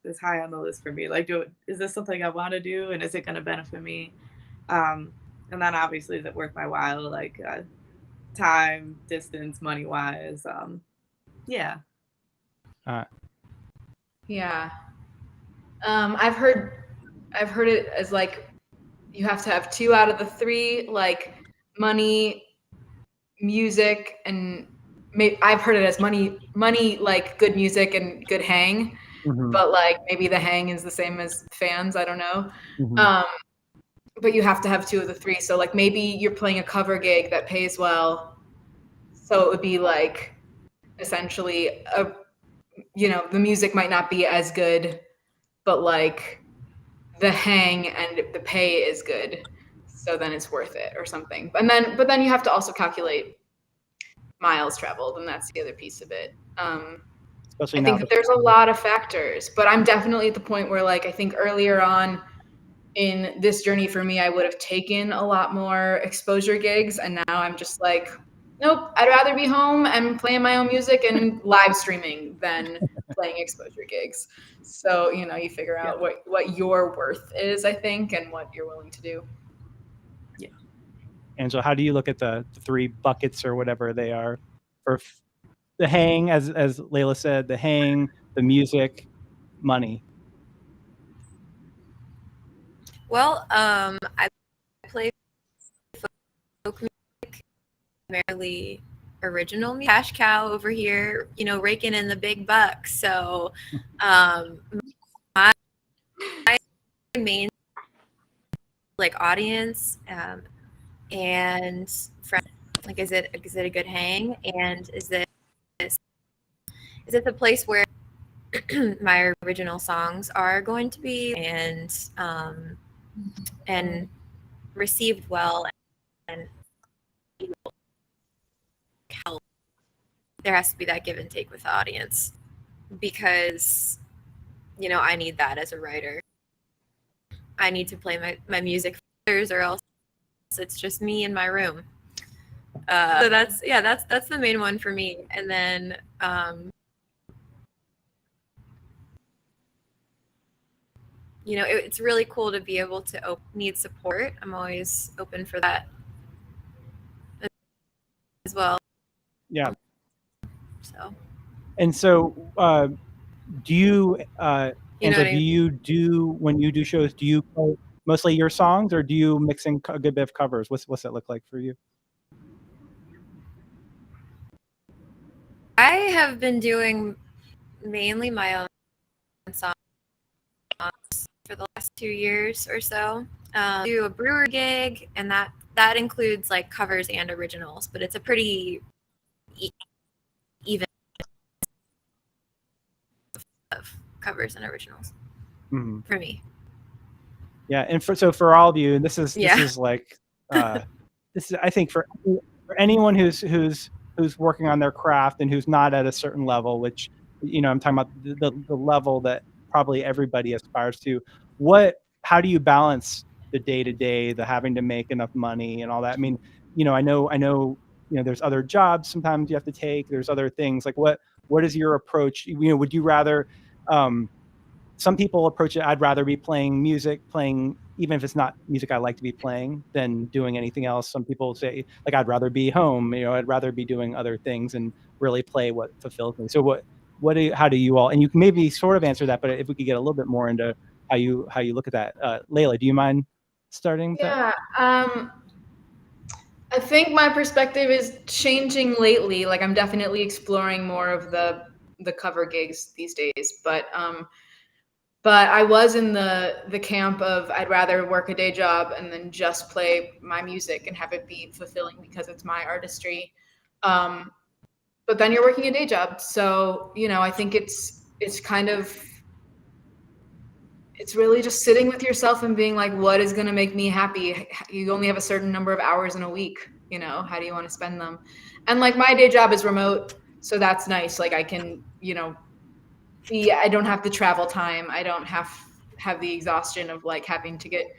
is high on the list for me. Like, is this something I want to do, and is it going to benefit me? And then obviously, is it worth my while? Like time, distance, money wise. Yeah. Yeah. I've heard it as like you have to have 2 out of the 3, like money, music, and I've heard it as money, like good music and good hang, but like maybe the hang is the same as fans. I don't know. But you have to have 2 of the 3. So like maybe you're playing a cover gig that pays well, so it would be like essentially the music might not be as good, but like the hang and the pay is good, so then it's worth it or something. But then you have to also calculate miles traveled, and that's the other piece of it. Especially I now think that there's a lot of factors, but I'm definitely at the point where like I think earlier on in this journey for me, I would have taken a lot more exposure gigs, and now I'm just like, nope, I'd rather be home and playing my own music and live streaming than playing exposure gigs. So, you figure out what your worth is, I think, and what you're willing to do. Yeah. Angela, how do you look at the 3 buckets or whatever they are for the hang, as Layla said, the hang, the music, money? Well, I play folk music, primarily original music. Cash cow over here, raking in the big bucks. So, my main audience and friends, like, is it a good hang, and is it the place where my original songs are going to be and received well, and help. There has to be that give and take with the audience, because I need that as a writer. I need to play my music for others, or else it's just me in my room. So that's the main one for me. And then it's really cool to be able to need support. I'm always open for that as well. Yeah. So. And so, do you, Angela, do you do, when you do shows, do you play mostly your songs, or do you mix in a good bit of covers? What's that look like for you? I have been doing mainly my own songs for the last 2 years or so. Do a brewer gig, and that includes like covers and originals, but it's a pretty even of covers and originals for me. Yeah, and for all of you, and this is like this is, I think, for anyone who's working on their craft and who's not at a certain level, which I'm talking about the level that probably everybody aspires to. How do you balance the day-to-day, the having to make enough money and all that? I mean, I know there's other jobs sometimes you have to take. There's other things. Like what is your approach? Would you rather? Some people approach it, I'd rather be playing music, even if it's not music I like to be playing, than doing anything else. Some people say, like, I'd rather be home, I'd rather be doing other things and really play what fulfills me. So how do you all, and you can maybe sort of answer that, but if we could get a little bit more into how you look at that. Layla, do you mind starting? Yeah. I think my perspective is changing lately. Like, I'm definitely exploring more of the cover gigs these days, but I was in the camp of I'd rather work a day job and then just play my music and have it be fulfilling because it's my artistry. But then you're working a day job. So, I think it's kind of, it's really just sitting with yourself and being like, what is going to make me happy? You only have a certain number of hours in a week, how do you want to spend them? And like my day job is remote, so that's nice. Like I can, I don't have the travel time. I don't have the exhaustion of like having to get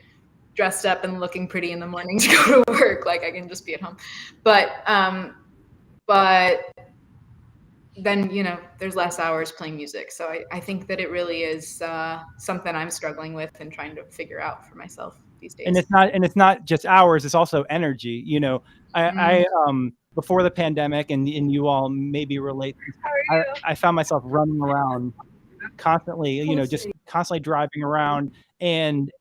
dressed up and looking pretty in the morning to go to work. Like I can just be at home. But then, you know, there's less hours playing music. So I think that it really is something I'm struggling with and trying to figure out for myself these days. And it's not just hours, it's also energy. You know, I before the pandemic, and you all maybe relate, I found myself running around constantly, you know, just constantly driving around, and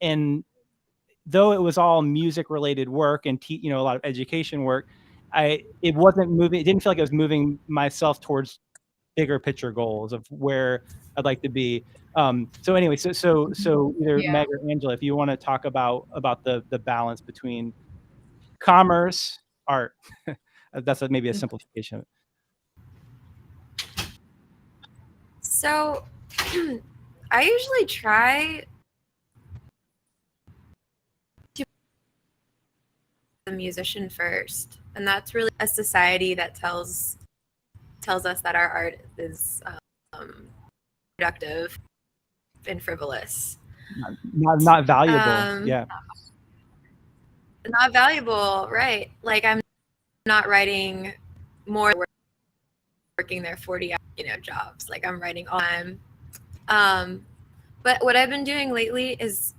though it was all music related work and you know, a lot of education work, it wasn't moving. It didn't feel like I was moving myself towards bigger picture goals of where I'd like to be. So anyway, so either Yeah. Meg or Angela, if you want to talk about the balance between commerce, art, that's maybe a simplification. So I usually try to be the musician first, and that's really a society that tells us that our art is productive and frivolous, Not valuable. Yeah. Not valuable, right? Like, I'm not writing more, working their 40-hour, you know, jobs. Like, I'm writing all the time. But what I've been doing lately is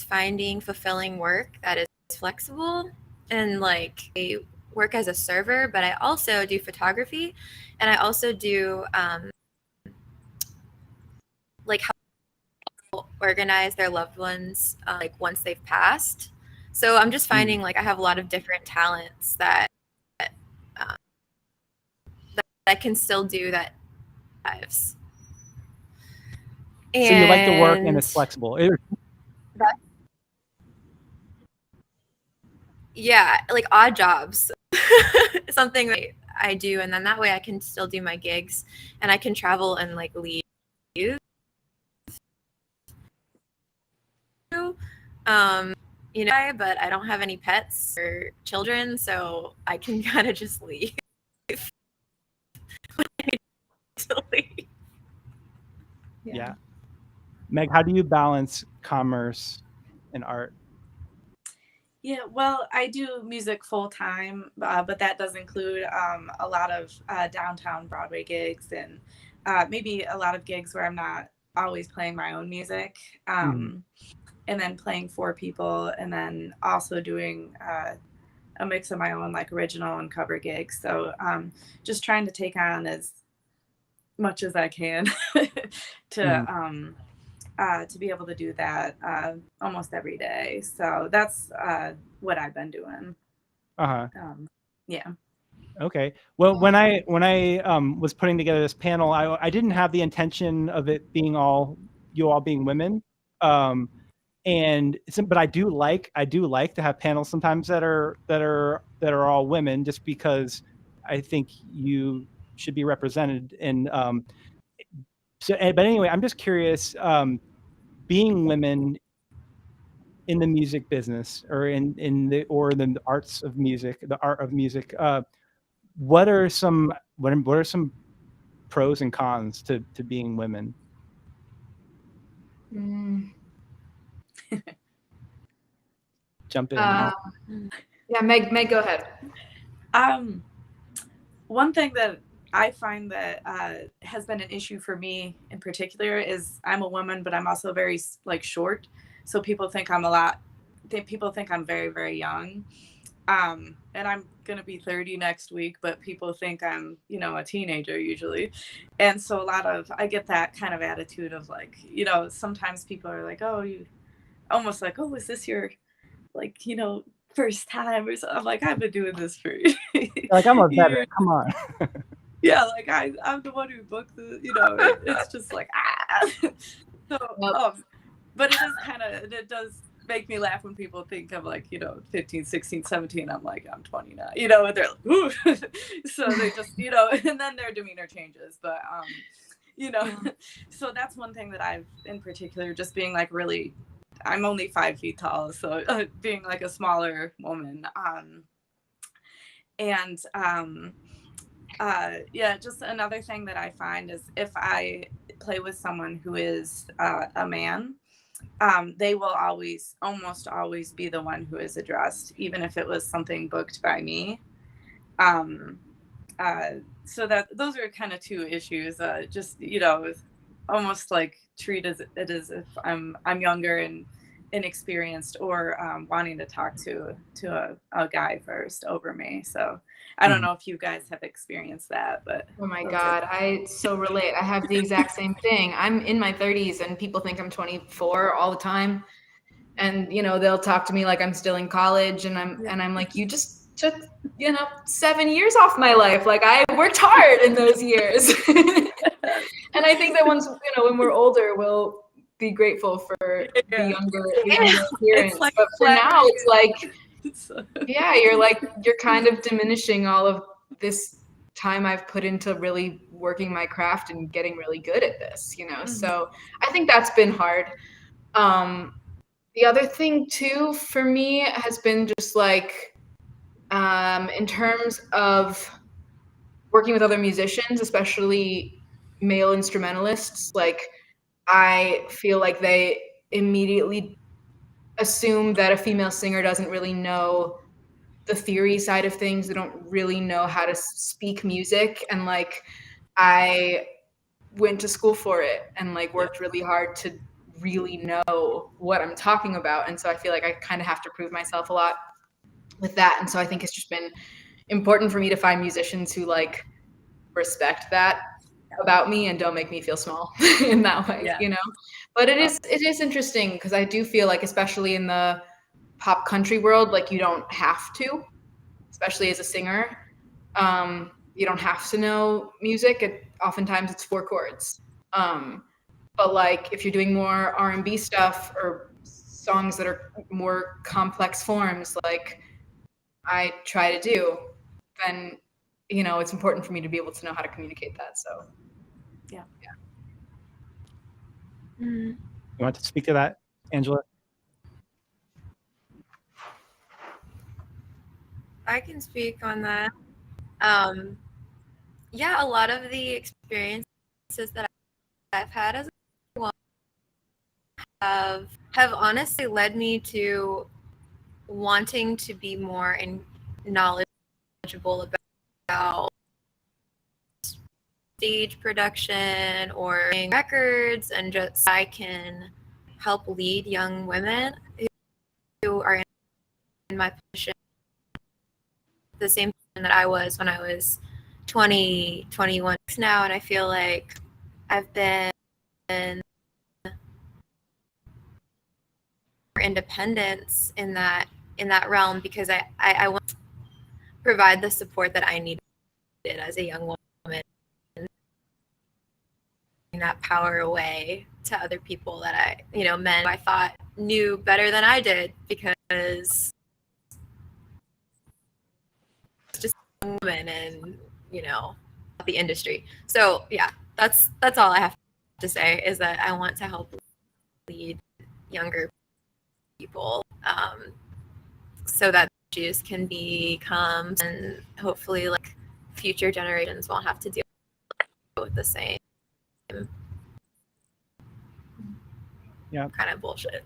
finding fulfilling work that is flexible, and like I work as a server, but I also do photography, and I also do like help people organize their loved ones like once they've passed. So I'm just finding like I have a lot of different talents that I can still do that lives. So you like the work and it's flexible. Yeah, like odd jobs, something that I do, and then that way I can still do my gigs, and I can travel and like leave. You know, but I don't have any pets or children, so I can kind of just leave. Yeah. Meg, how do you balance commerce and art? Yeah, well, I do music full time, but that does include a lot of downtown Broadway gigs, and maybe a lot of gigs where I'm not always playing my own music, and then playing for people, and then also doing a mix of my own like original and cover gigs. So just trying to take on as much as I can to be able to do that almost every day. So that's what I've been doing. Yeah. Okay. Well, when I was putting together this panel, I didn't have the intention of it being you all being women. But I do like to have panels sometimes that are all women, just because I think you should be represented. And but anyway, I'm just curious, being women in the music business, or in the arts of music, the art of music, what are some pros and cons to being women? Jump in. Yeah, Meg, go ahead. One thing that I find that has been an issue for me in particular is I'm a woman, but I'm also very like short. So people think people think I'm very, very young. And I'm going to be 30 next week, but people think I'm, you know, a teenager usually. And so I get that kind of attitude of like, you know, sometimes people are like, oh, you almost like, oh, is this your, like, you know, first time or something? I'm like, I've been doing this for like, I'm a veteran. Come on. Yeah, like I'm the one who booked the, you know, it's just like, So, but it is it does make me laugh when people think I'm like, you know, 15, 16, 17. I'm like, I'm 29, you know, and they're like, ooh. So they just, you know, and then their demeanor changes. But, you know, so that's one thing that I've in particular, just being like really, I'm only 5 feet tall. So being like a smaller woman. Just another thing that I find is if I play with someone who is a man, they will almost always be the one who is addressed, even if it was something booked by me. So that those are kind of two issues. Just almost like treat it as if I'm younger and inexperienced, or wanting to talk to a guy first over me. So I don't know if you guys have experienced that, but oh my God, I so relate. I have the exact same thing. I'm in my 30s and people think I'm 24 all the time. And they'll talk to me like I'm still in college, and I'm like, you just took 7 years off my life. Like, I worked hard in those years. And I think that once when we're older, we'll be grateful for the younger appearance. Like, but for now, it's like, yeah, you're kind of diminishing all of this time I've put into really working my craft and getting really good at this. So I think that's been hard. The other thing too for me has been just like, in terms of working with other musicians, especially male instrumentalists, like I feel like they immediately assume that a female singer doesn't really know the theory side of things. They don't really know how to speak music. And like, I went to school for it and like worked really hard to really know what I'm talking about. And so I feel like I kind of have to prove myself a lot with that. And so I think it's just been important for me to find musicians who like respect that about me and don't make me feel small in that way, But it is interesting because I do feel like, especially in the pop country world, like you don't have to, especially as a singer, you don't have to know music. Oftentimes it's 4 chords. But like if you're doing more R&B stuff or songs that are more complex forms, like I try to do, then it's important for me to be able to know how to communicate that. So yeah. You want to speak to that, Angela? I can speak on that. Yeah, a lot of the experiences that I've had as a woman have honestly led me to wanting to be more knowledgeable about stage production or records, and just so I can help lead young women who are in my position, the same thing that I was when I was 20, 21 now. And I feel like I've been more independence in that realm because I want to provide the support that I needed as a young woman, that power away to other people that men I thought knew better than I did, because just a woman and the industry. So yeah, that's all I have to say, is that I want to help lead younger people, so that issues can become, and hopefully like future generations won't have to deal with the same kind of bullshit.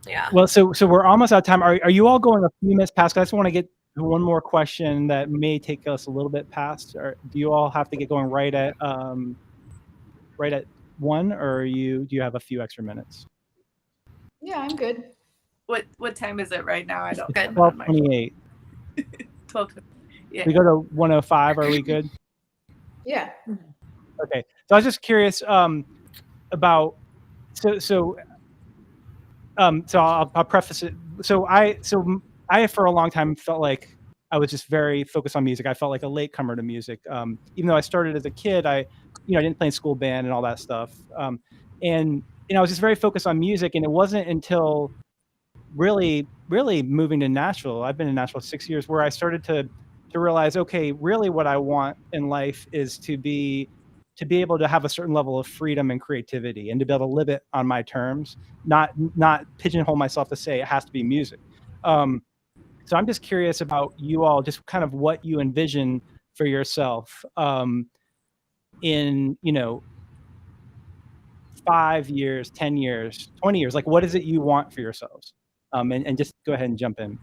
Yeah. Well, so we're almost out of time. Are you all going a few minutes past? I just want to get one more question that may take us a little bit past. Or do you all have to get going right at 1, or do you have a few extra minutes? Yeah, I'm good. What time is it right now? I don't. 12:28. 12. Yeah. We go to 1:05. Are we good? Yeah. Okay. So I was just curious about so I'll preface it. So I for a long time felt like I was just very focused on music. I felt like a latecomer to music. Even though I started as a kid, I didn't play in school band and all that stuff. And I was just very focused on music. And it wasn't until really moving to Nashville, I've been in Nashville 6 years, where I started to realize, okay, really what I want in life is to be able to have a certain level of freedom and creativity, and to be able to live it on my terms, not pigeonhole myself to say it has to be music. So I'm just curious about you all, just kind of what you envision for yourself in 5 years, 10 years, 20 years. Like, what is it you want for yourselves? And just go ahead and jump in.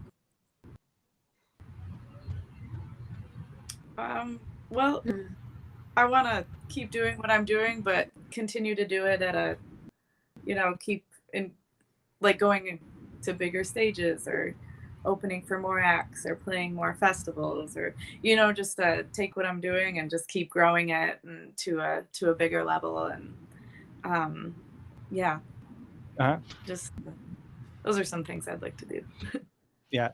Well, I want to keep doing what I'm doing, but continue to do it at a, keep in, like, going to bigger stages or opening for more acts or playing more festivals, or just take what I'm doing and just keep growing it and to a bigger level. And yeah, just those are some things I'd like to do. Yeah.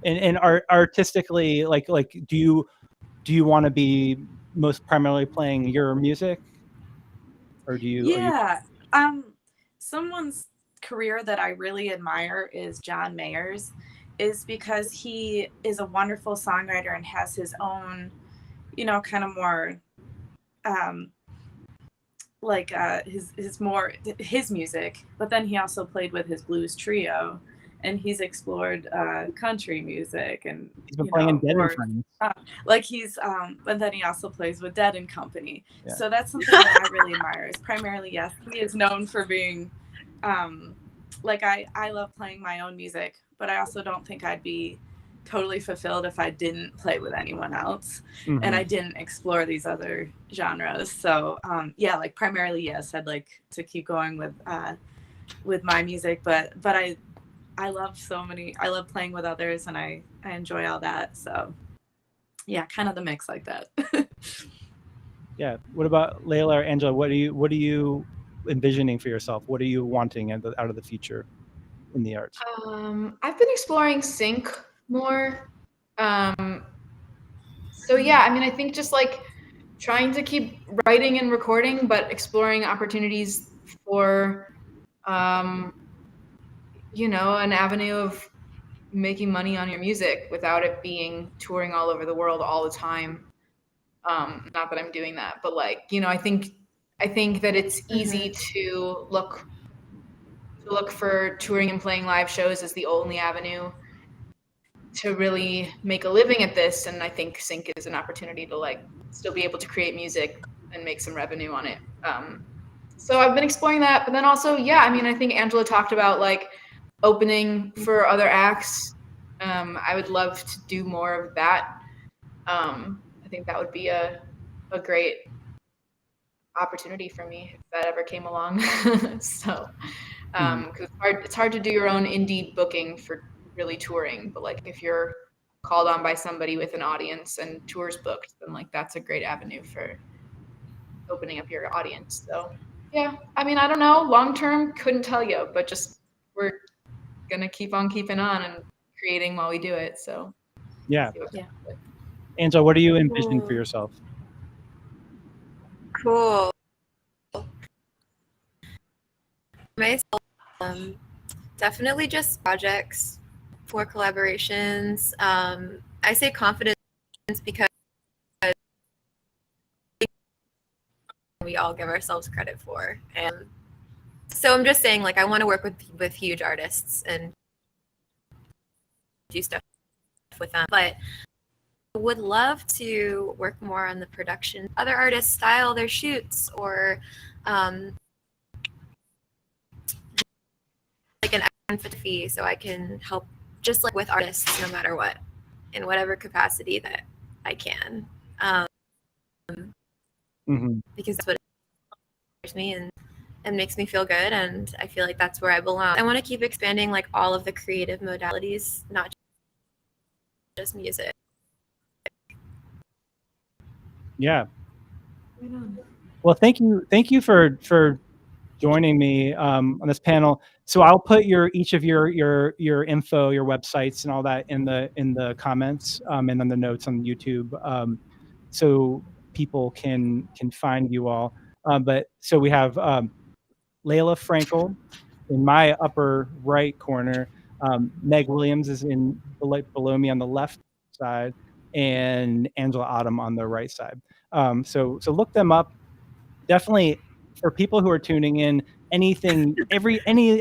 And artistically, like do you want to be most primarily playing your music, or do you? Yeah. Someone's career that I really admire is John Mayer's, is because he is a wonderful songwriter and has his own, kind of more, like his music, but then he also played with his blues trio, and he's explored country music, and He's been playing in Dead and Friends. Like he's but then he also plays with Dead and Company. Yeah. So that's something that I really admire. Is primarily, yes, he is known for being like I love playing my own music, but I also don't think I'd be totally fulfilled if I didn't play with anyone else, and I didn't explore these other genres. So yeah, like primarily, yes, I'd like to keep going with my music, but I love I love playing with others, and I enjoy all that. So yeah, kind of the mix like that. Yeah. What about Layla or Angela? What are you envisioning for yourself? What are you wanting out of the future in the arts? I've been exploring sync more. So yeah, I mean, I think just like trying to keep writing and recording, but exploring opportunities for an avenue of making money on your music without it being touring all over the world all the time. Not that I'm doing that, but like, I think that it's easy to look for touring and playing live shows as the only avenue to really make a living at this. And I think sync is an opportunity to like still be able to create music and make some revenue on it. So I've been exploring that, but then also, yeah, I mean, I think Angela talked about like opening for other acts. I would love to do more of that. I think that would be a great opportunity for me if that ever came along. So, because it's hard to do your own indie booking for really touring, but like if you're called on by somebody with an audience and tours booked, then like that's a great avenue for opening up your audience. So yeah, I mean, I don't know, long term, couldn't tell you, but just we're gonna keep on keeping on and creating while we do it. So yeah. Angela, what are you envisioning for yourself? Cool. Myself, definitely just projects for collaborations. I say confidence because we all give ourselves credit for, and so I'm just saying, like, I want to work with huge artists and do stuff with them, but would love to work more on the production. Other artists style their shoots, or like an empathy, so I can help just like with artists no matter what, in whatever capacity that I can. Because that's what inspires me and makes me feel good, and I feel like that's where I belong. I want to keep expanding like all of the creative modalities, not just music. Yeah. Well, thank you for joining me on this panel. So I'll put each of your info, your websites, and all that in the comments and on the notes on YouTube, so people can find you all. But so we have Layla Frankel in my upper right corner. Meg Williams is below me on the left side, and Angela Autumn on the right side. So look them up. Definitely, for people who are tuning in, any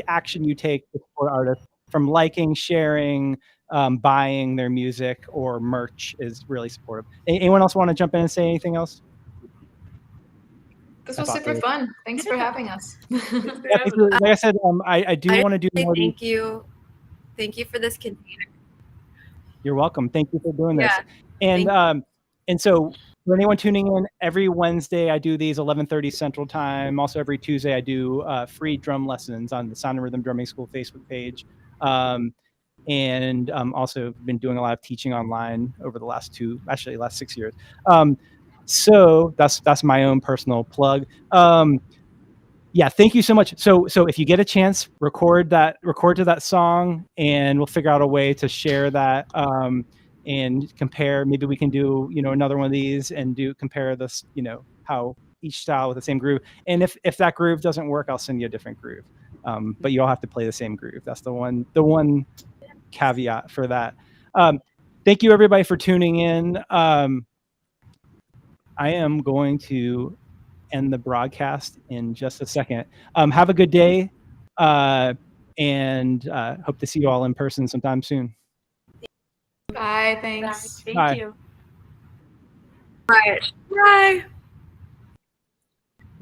action you take to support artists, from liking, sharing, buying their music or merch, is really supportive. Anyone else want to jump in and say anything else? This was super fun. Thanks for having us. Yeah, like I said, I do want to do more. Thank you for this container. You're welcome. Thank you for doing this. And And so for anyone tuning in, every Wednesday I do these 11:30 Central Time. Also every Tuesday I do free drum lessons on the Sound and Rhythm Drumming School Facebook page. And also been doing a lot of teaching online over the last 6 years. So that's my own personal plug. Yeah, thank you so much. So if you get a chance, record to that song, and we'll figure out a way to share that and compare. Maybe we can do another one of these and compare this, how each style with the same groove. And if that groove doesn't work, I'll send you a different groove. But you all have to play the same groove. That's the one caveat for that. Thank you everybody for tuning in. I am going to end the broadcast in just a second. Have a good day, and hope to see you all in person sometime soon. Bye. Thanks. Thank Bye. you. Right. Bye.